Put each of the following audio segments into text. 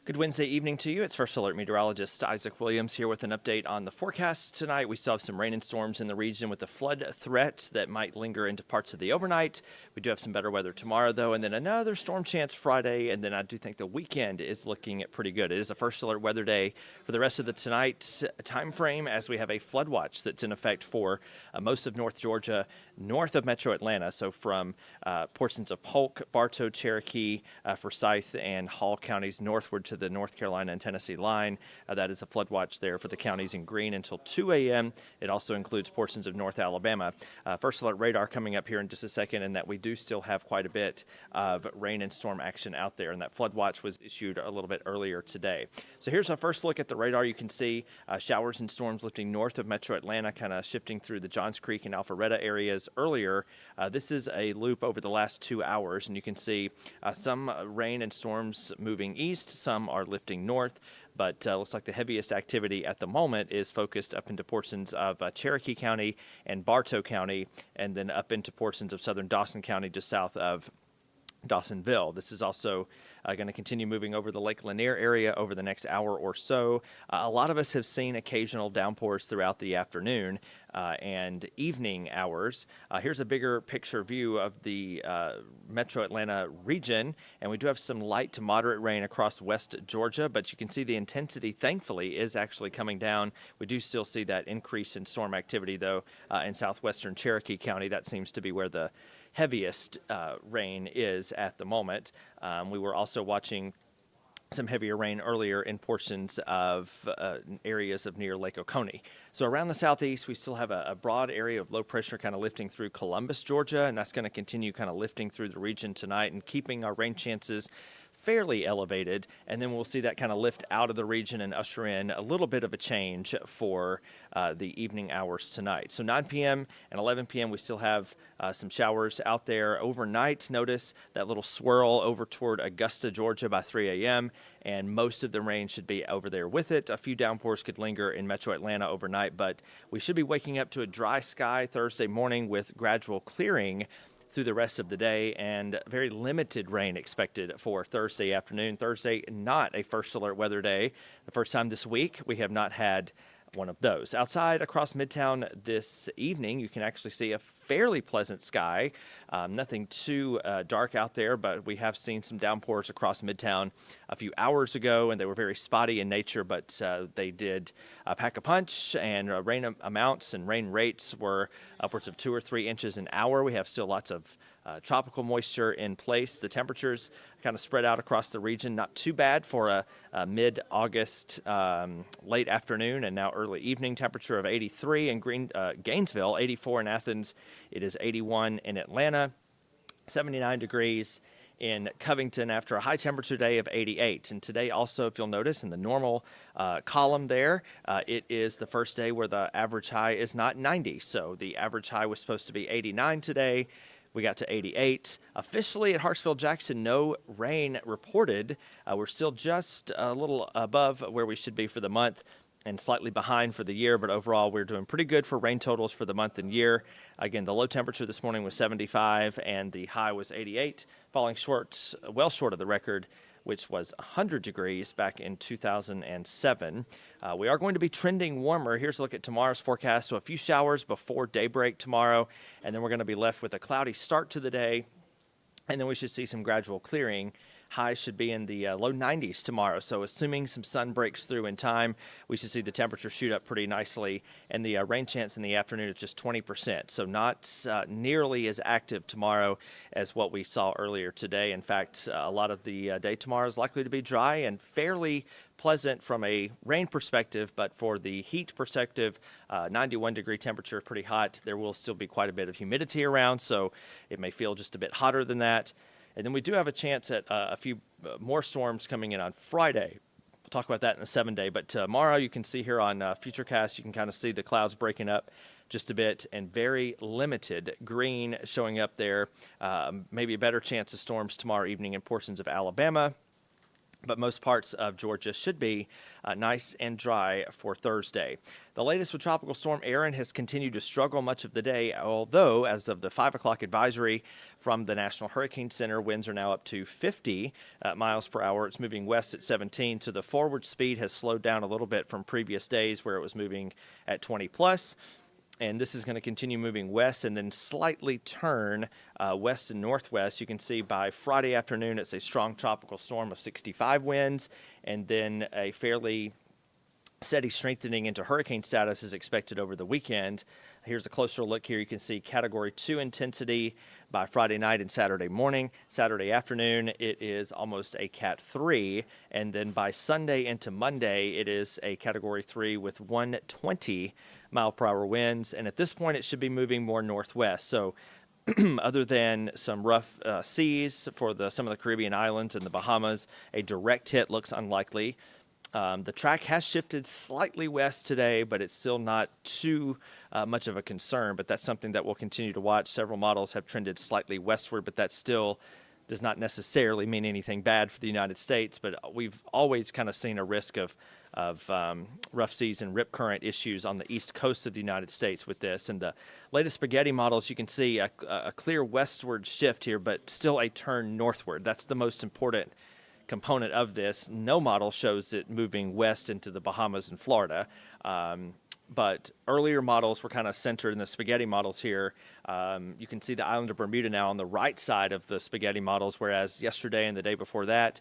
Good Wednesday evening to you. It's First Alert meteorologist Isaac Williams here with an update on the forecast tonight. We still have some rain and storms in the region with a flood threat that might linger into parts of the overnight. We do have some better weather tomorrow, though, and then another storm chance Friday, and then I do think the weekend is looking pretty good. It is a First Alert weather day for the rest of the tonight time frame as we have a flood watch that's in effect for most of North Georgia, north of Metro Atlanta, so from portions of Polk, Bartow, Cherokee, Forsyth, and Hall counties northward to the North Carolina and Tennessee line. That is a flood watch there for the counties in green until 2 a.m. It also includes portions of North Alabama. First Alert radar coming up here in just a second, and that we do still have quite a bit of rain and storm action out there, and that flood watch was issued a little bit earlier today. So here's our first look at the radar. You can see showers and storms lifting north of Metro Atlanta, kind of shifting through the Johns Creek and Alpharetta areas earlier. This is a loop over the last 2 hours, and you can see some rain and storms moving east, some are lifting north, but looks like the heaviest activity at the moment is focused up into portions of Cherokee County and Bartow County, and then up into portions of southern Dawson County just south of Dawsonville. This is also going to continue moving over the Lake Lanier area over the next hour or so. A lot of us have seen occasional downpours throughout the afternoon and evening hours. Here's a bigger picture view of the Metro Atlanta region, and we do have some light to moderate rain across West Georgia, but you can see the intensity, thankfully, is actually coming down. We do still see that increase in storm activity, though, in southwestern Cherokee County. That seems to be where the heaviest rain is at the moment. We were also watching some heavier rain earlier in portions of areas of near Lake Oconee. So around the southeast, we still have a broad area of low pressure kind of lifting through Columbus, Georgia, and that's going to continue kind of lifting through the region tonight and keeping our rain chances fairly elevated, and then we'll see that kind of lift out of the region and usher in a little bit of a change for the evening hours tonight. So 9 p.m. and 11 p.m. we still have some showers out there overnight. Notice that little swirl over toward Augusta, Georgia by 3 a.m., and most of the rain should be over there with it. A few downpours could linger in Metro Atlanta overnight, but we should be waking up to a dry sky Thursday morning with gradual clearing through the rest of the day, and very limited rain expected for Thursday afternoon. Thursday, not a First Alert weather day. The first time this week we have not had one of those. Outside across Midtown this evening, you can actually see a fairly pleasant sky. Nothing too dark out there, but we have seen some downpours across Midtown a few hours ago, and they were very spotty in nature, but they did pack a punch, and rain amounts and rain rates were upwards of 2 or 3 inches an hour. We have still lots of tropical moisture in place. The temperatures kind of spread out across the region. Not too bad for a mid-August late afternoon and now early evening temperature of 83 in Gainesville, 84 in Athens. It is 81 in Atlanta, 79 degrees in Covington after a high temperature day of 88. And today also, if you'll notice in the normal column there, it is the first day where the average high is not 90. So the average high was supposed to be 89 today. We got to 88. Officially at Hartsville-Jackson, no rain reported. We're still just a little above where we should be for the month and slightly behind for the year, but overall we're doing pretty good for rain totals for the month and year. Again, the low temperature this morning was 75 and the high was 88, falling short, well short of the record, which was 100 degrees back in 2007. We are going to be trending warmer. Here's a look at tomorrow's forecast. So a few showers before daybreak tomorrow, and then we're going to be left with a cloudy start to the day, and then we should see some gradual clearing. Highs should be in the low 90s tomorrow, so assuming some sun breaks through in time, we should see the temperature shoot up pretty nicely, and the rain chance in the afternoon is just 20%, so not nearly as active tomorrow as what we saw earlier today. In fact, a lot of the day tomorrow is likely to be dry and fairly pleasant from a rain perspective, but for the heat perspective, 91-degree temperature, pretty hot. There will still be quite a bit of humidity around, so it may feel just a bit hotter than that. And then we do have a chance at a few more storms coming in on Friday. We'll talk about that in the 7-day. But tomorrow you can see here on Futurecast, you can kind of see the clouds breaking up just a bit and very limited green showing up there. Maybe a better chance of storms tomorrow evening in portions of Alabama. but most parts of Georgia should be nice and dry for Thursday. The latest with Tropical Storm Erin has continued to struggle much of the day, although as of the 5 o'clock advisory from the National Hurricane Center, winds are now up to 50 miles per hour. It's moving west at 17, so the forward speed has slowed down a little bit from previous days where it was moving at 20 plus. And this is going to continue moving west and then slightly turn west and northwest. You can see by Friday afternoon, it's a strong tropical storm of 65 winds, and then a fairly steady strengthening into hurricane status is expected over the weekend. Here's a closer look here. You can see Category 2 intensity by Friday night and Saturday morning. Saturday afternoon, it is almost a Cat 3. And then by Sunday into Monday, it is a Category 3 with 120 mile per hour winds. And at this point, it should be moving more northwest. So other than some rough seas for some of the Caribbean islands and the Bahamas, a direct hit looks unlikely. The track has shifted slightly west today, but it's still not too much of a concern. But that's something that we'll continue to watch. Several models have trended slightly westward, but that still does not necessarily mean anything bad for the United States. But we've always kind of seen a risk of rough seas and rip current issues on the east coast of the United States with this. And the latest spaghetti models, you can see a clear westward shift here, but still a turn northward. That's the most important component of this. No model shows it moving west into the Bahamas and Florida. But earlier models were kind of centered in the spaghetti models here. You can see the island of Bermuda now on the right side of the spaghetti models, whereas yesterday and the day before that,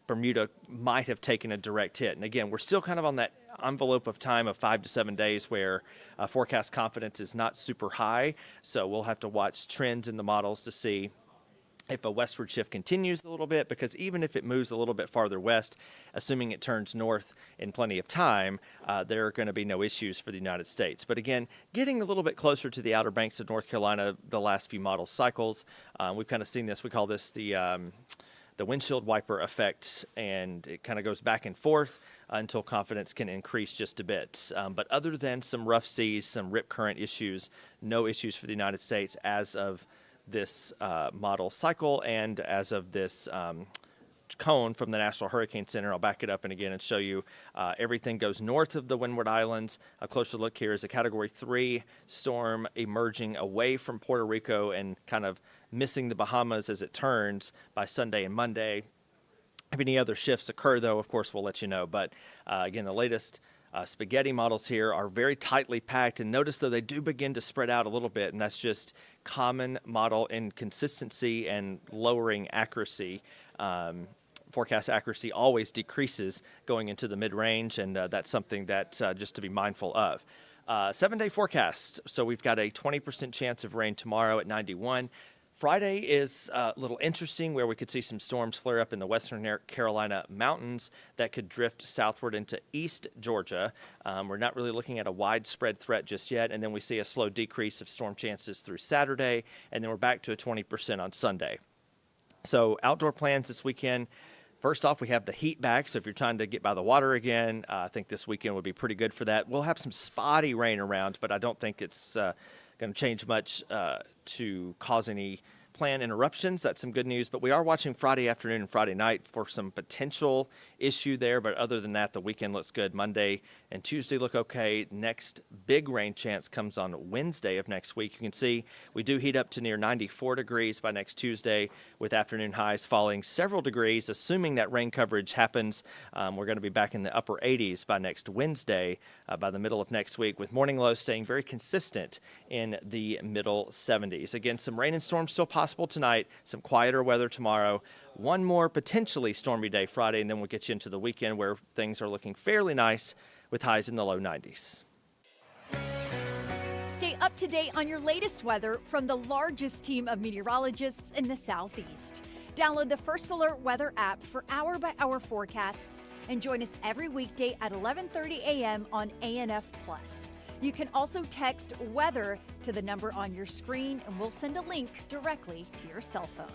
Bermuda might have taken a direct hit. And again, we're still kind of on that envelope of time of 5 to 7 days where forecast confidence is not super high. So we'll have to watch trends in the models to see if a westward shift continues a little bit, because even if it moves a little bit farther west, assuming it turns north in plenty of time, there are going to be no issues for the United States. But again, getting a little bit closer to the Outer Banks of North Carolina the last few model cycles, we've kind of seen this. We call this the windshield wiper effect, and it kind of goes back and forth until confidence can increase just a bit. But other than some rough seas, some rip current issues, no issues for the United States as of this model cycle and as of this cone from the National Hurricane Center. I'll back it up and show you everything goes north of the Windward Islands. A closer look here is a Category 3 storm emerging away from Puerto Rico and kind of missing the Bahamas as it turns by Sunday and Monday. If any other shifts occur, though, of course, we'll let you know. But again, the latest spaghetti models here are very tightly packed, and notice though they do begin to spread out a little bit, and that's just common model inconsistency and lowering accuracy. Forecast accuracy always decreases going into the mid-range, and that's something that just to be mindful of. 7-day forecast. So we've got a 20% chance of rain tomorrow at 91. Friday is a little interesting, where we could see some storms flare up in the western Carolina mountains that could drift southward into East Georgia. We're not really looking at a widespread threat just yet, and then we see a slow decrease of storm chances through Saturday, and then we're back to a 20% on Sunday. So outdoor plans this weekend. First off, we have the heat back, so if you're trying to get by the water again, I think this weekend would be pretty good for that. We'll have some spotty rain around, but I don't think it's going to change much to cause any plan interruptions. That's some good news, but we are watching Friday afternoon and Friday night for some potential issue there, but other than that, the weekend looks good. Monday and Tuesday look okay. Next big rain chance comes on Wednesday of next week. You can see we do heat up to near 94 degrees by next Tuesday, with afternoon highs falling several degrees. Assuming that rain coverage happens, we're going to be back in the upper 80s by next Wednesday, by the middle of next week, with morning lows staying very consistent in the middle 70s. Again, some rain and storms still possible tonight, some quieter weather tomorrow, one more potentially stormy day Friday, and then we'll get you into the weekend where things are looking fairly nice with highs in the low 90s. Stay up to date on your latest weather from the largest team of meteorologists in the Southeast. Download the First Alert Weather app for hour-by-hour forecasts and join us every weekday at 11:30 a.m. on ANF+. You can also text weather to the number on your screen, and we'll send a link directly to your cell phone.